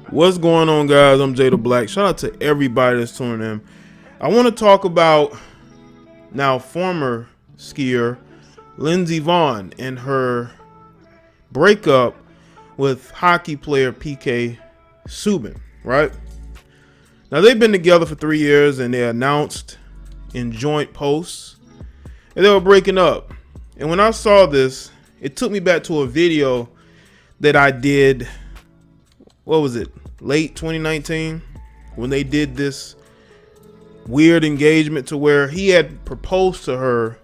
What's going on, guys? I'm Jay the Black. Shout out to everybody that's tuning in. I want to talk about now former skier Lindsey Vonn and her breakup with hockey player PK Subban, right? Now, they've been together for 3 years and they announced in joint posts that they were breaking up. And when I saw this, it took me back to a video that I did, what was it, late 2019, when they did this weird engagement to where he had proposed to her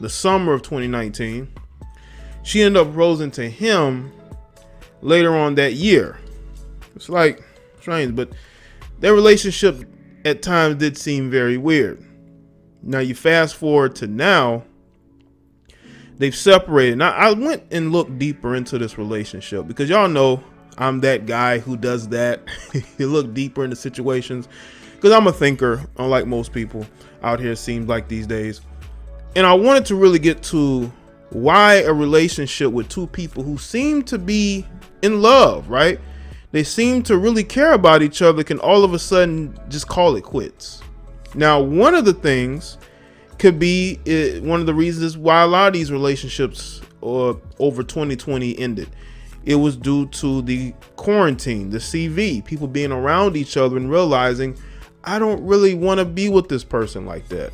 the summer of 2019. She ended up proposing to him later on that year. It's like strange, but their relationship at times did seem very weird. Now you fast forward to now, they've separated. Now I went and looked deeper into this relationship because y'all know I'm that guy who does that. You look deeper into situations because I'm a thinker, unlike most people out here, seems like these days. And I wanted to really get to why a relationship with two people who seem to be in love, right? They seem to really care about each other, can all of a sudden just call it quits. Now, one of the things could be one of the reasons why a lot of these relationships over 2020 ended. It was due to the quarantine, the CV, people being around each other and realizing, I don't really want to be with this person like that.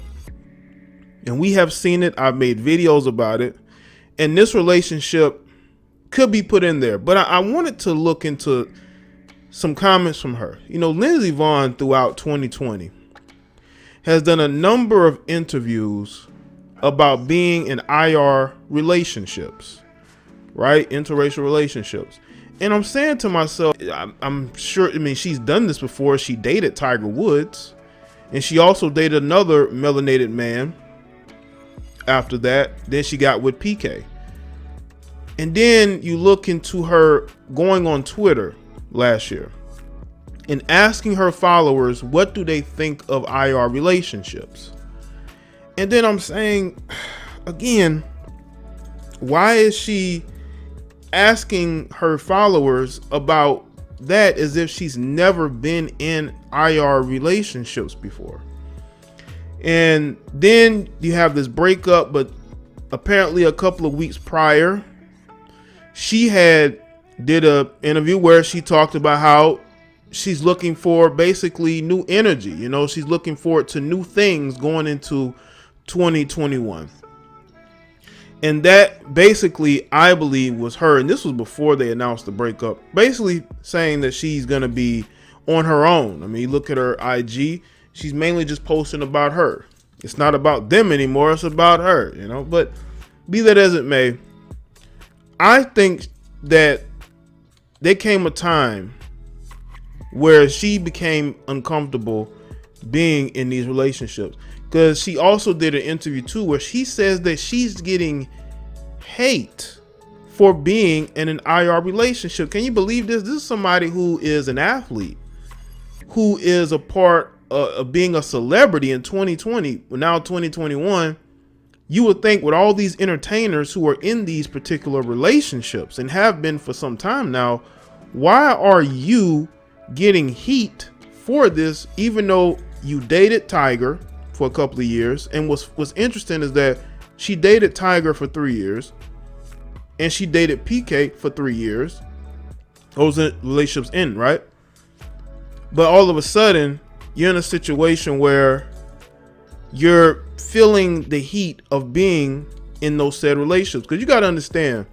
And we have seen it. I've made videos about it. And this relationship could be put in there. But I wanted to look into some comments from her. You know, Lindsey Vonn throughout 2020 has done a number of interviews about being in IR relationships. Right? Interracial relationships. And I'm saying to myself, I'm sure, she's done this before. She dated Tiger Woods and she also dated another melanated man after that. Then she got with PK. And then you look into her going on Twitter last year and asking her followers, what do they think of IR relationships? And then I'm saying, again, why is she asking her followers about that as if she's never been in IR relationships before? And then you have this breakup, but apparently a couple of weeks prior, she did a interview where she talked about how she's looking for basically new energy. You know, she's looking forward to new things going into 2021. And that basically, I believe, was her. And this was before they announced the breakup, basically saying that she's going to be on her own. I mean, look at her IG. She's mainly just posting about her. It's not about them anymore. It's about her, you know. But be that as it may, I think that there came a time where she became uncomfortable being in these relationships. Because she also did an interview too where she says that she's getting hate for being in an IR relationship. Can you believe this? This is somebody who is an athlete, who is a part of being a celebrity in 2020. Now 2021, you would think with all these entertainers who are in these particular relationships and have been for some time now, why are you getting heat for this, even though you dated Tiger for a couple of years? And what's interesting is that she dated Tiger for 3 years and she dated PK for 3 years. Those relationships end, right? But all of a sudden you're in a situation where you're feeling the heat of being in those said relationships. Because you got to understand,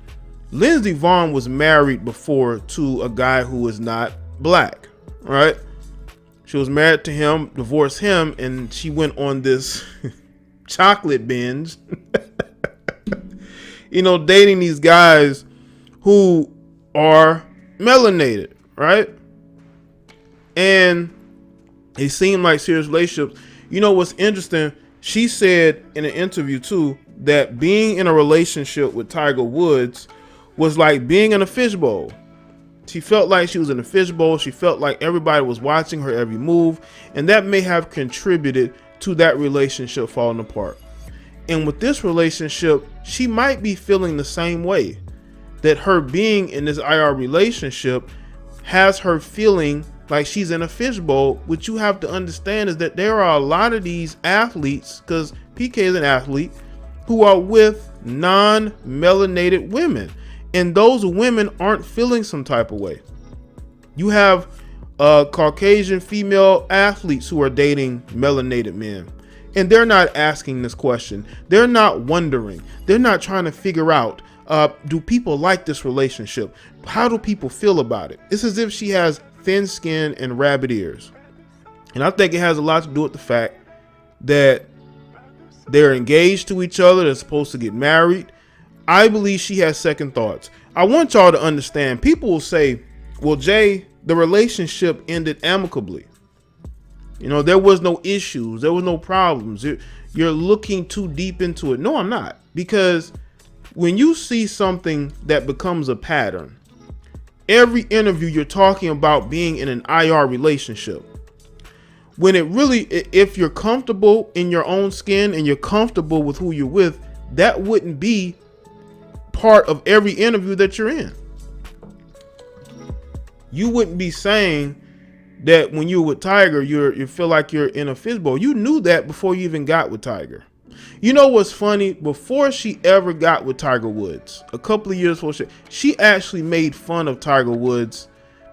Lindsey Vonn was married before to a guy who was not black, right? She was married to him, divorced him, and she went on this chocolate binge, you know, dating these guys who are melanated, right? And it seemed like serious relationships. You know what's interesting? She said in an interview too that being in a relationship with Tiger Woods was like being in a fishbowl. She felt like she was in a fishbowl. She felt like everybody was watching her every move, and that may have contributed to that relationship falling apart. And with this relationship, she might be feeling the same way, that her being in this IR relationship has her feeling like she's in a fishbowl. What you have to understand is that there are a lot of these athletes, because PK is an athlete, who are with non-melanated women, and those women aren't feeling some type of way. You have Caucasian female athletes who are dating melanated men, and they're not asking this question. They're not wondering. They're not trying to figure out, do people like this relationship? How do people feel about it? It's as if she has thin skin and rabbit ears. And I think it has a lot to do with the fact that they're engaged to each other. They're supposed to get married. I believe she has second thoughts. I want y'all to understand. People will say, well, Jay, the relationship ended amicably. You know, there was no issues. There was no problems. You're looking too deep into it. No, I'm not. Because when you see something that becomes a pattern, every interview you're talking about being in an IR relationship. When it really, if you're comfortable in your own skin and you're comfortable with who you're with, that wouldn't be part of every interview that you're in. You wouldn't be saying that when you're with Tiger, you feel like you're in a fishbowl. You knew that before you even got with Tiger. You know what's funny? Before she ever got with Tiger Woods, a couple of years before, she actually made fun of Tiger Woods'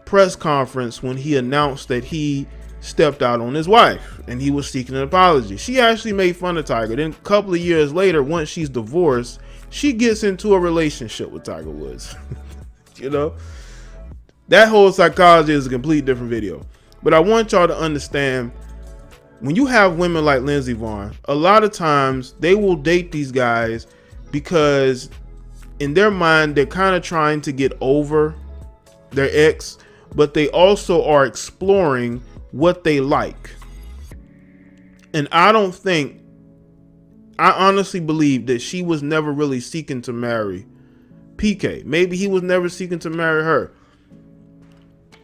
press conference when he announced that he stepped out on his wife and he was seeking an apology. She actually made fun of Tiger. Then a couple of years later, once she's divorced, she gets into a relationship with Tiger Woods. You know, that whole psychology is a complete different video. But I want y'all to understand, when you have women like Lindsey Vonn, a lot of times they will date these guys because in their mind, they're kind of trying to get over their ex, but they also are exploring what they like. And I honestly believe that she was never really seeking to marry PK. Maybe he was never seeking to marry her.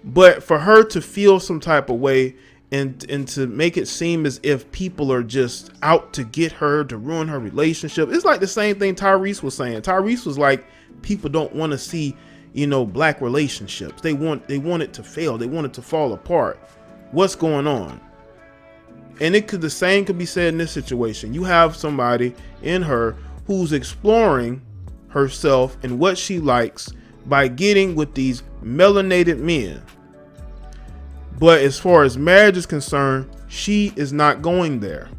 But for her to feel some type of way and to make it seem as if people are just out to get her, to ruin her relationship, it's like the same thing Tyrese was saying. Tyrese was like, people don't want to see, you know, black relationships. They want it to fail. They want it to fall apart. What's going on? And the same could be said in this situation. You have somebody in her who's exploring herself and what she likes by getting with these melanated men. But as far as marriage is concerned, she is not going there.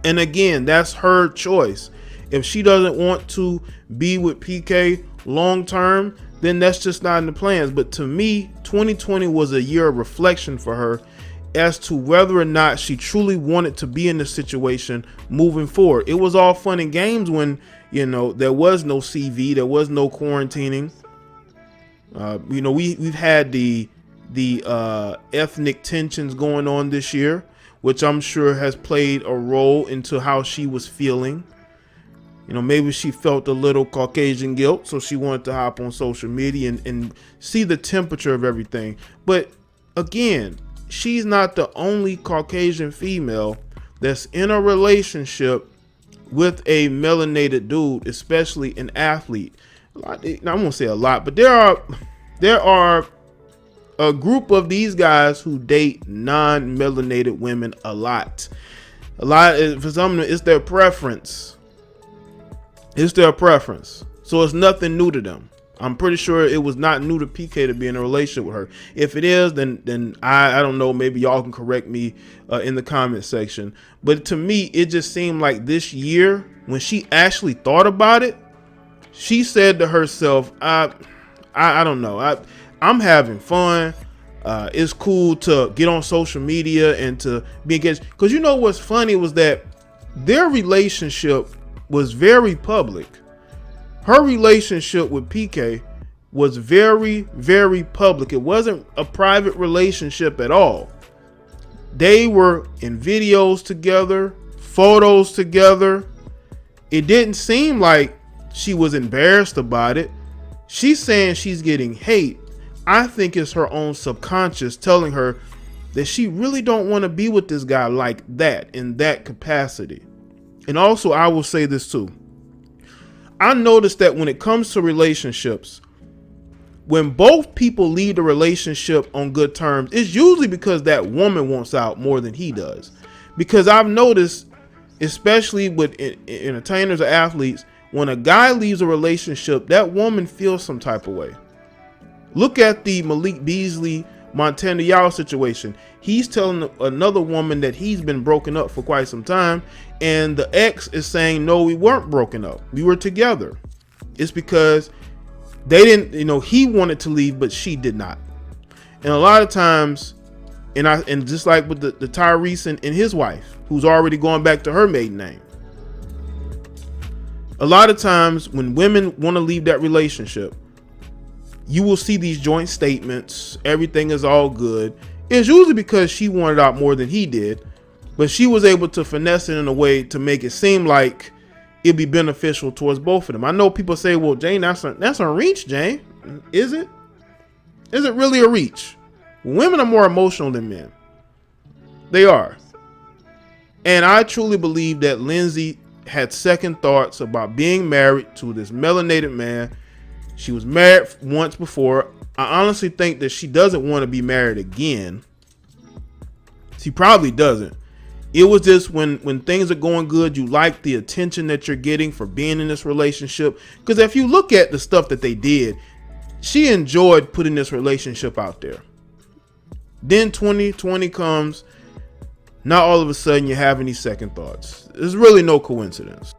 And again, that's her choice. If she doesn't want to be with PK long term, then that's just not in the plans. But to me, 2020 was a year of reflection for her as to whether or not she truly wanted to be in this situation moving forward. It was all fun and games when, you know, there was no CV, there was no quarantining. You know, we've had the ethnic tensions going on this year, which I'm sure has played a role into how she was feeling. You know, maybe she felt a little Caucasian guilt, so she wanted to hop on social media and see the temperature of everything. But again, she's not the only Caucasian female that's in a relationship with a melanated dude, especially an athlete. I won't say a lot, but there are a group of these guys who date non-melanated women a lot. For some, it's their preference. It's their preference. So it's nothing new to them. I'm pretty sure it was not new to PK to be in a relationship with her. If it is, then I don't know. Maybe y'all can correct me in the comment section. But to me, it just seemed like this year, when she actually thought about it, she said to herself, I don't know. I'm having fun. It's cool to get on social media and to be engaged. Because you know what's funny was that their relationship was very public. Her relationship with PK was very, very public. It wasn't a private relationship at all. They were in videos together, photos together. It didn't seem like she was embarrassed about it. She's saying she's getting hate. I think it's her own subconscious telling her that she really don't want to be with this guy like that, in that capacity. And also, I will say this too. I noticed that when it comes to relationships, when both people leave the relationship on good terms, it's usually because that woman wants out more than he does. Because I've noticed, especially with entertainers or athletes, when a guy leaves a relationship, that woman feels some type of way. Look at the Malik Beasley Montana Yao situation. He's telling another woman that he's been broken up for quite some time, and the ex is saying, no, we weren't broken up, we were together. It's because they didn't, he wanted to leave, but she did not. And a lot of times, and just like with the Tyrese and his wife, who's already going back to her maiden name. A lot of times when women want to leave that relationship, you will see these joint statements, everything is all good. It's usually because she wanted out more than he did, but she was able to finesse it in a way to make it seem like it'd be beneficial towards both of them. I know people say, well, Jane, that's a reach, Jane. Is it? Is it really a reach? Women are more emotional than men. They are. And I truly believe that Lindsey had second thoughts about being married to this melanated man. She was married once before. I honestly think that she doesn't want to be married again. She probably doesn't. It was just when things are going good, you like the attention that you're getting for being in this relationship. Because if you look at the stuff that they did, she enjoyed putting this relationship out there. Then 2020 comes. Now all of a sudden you have any second thoughts. There's really no coincidence.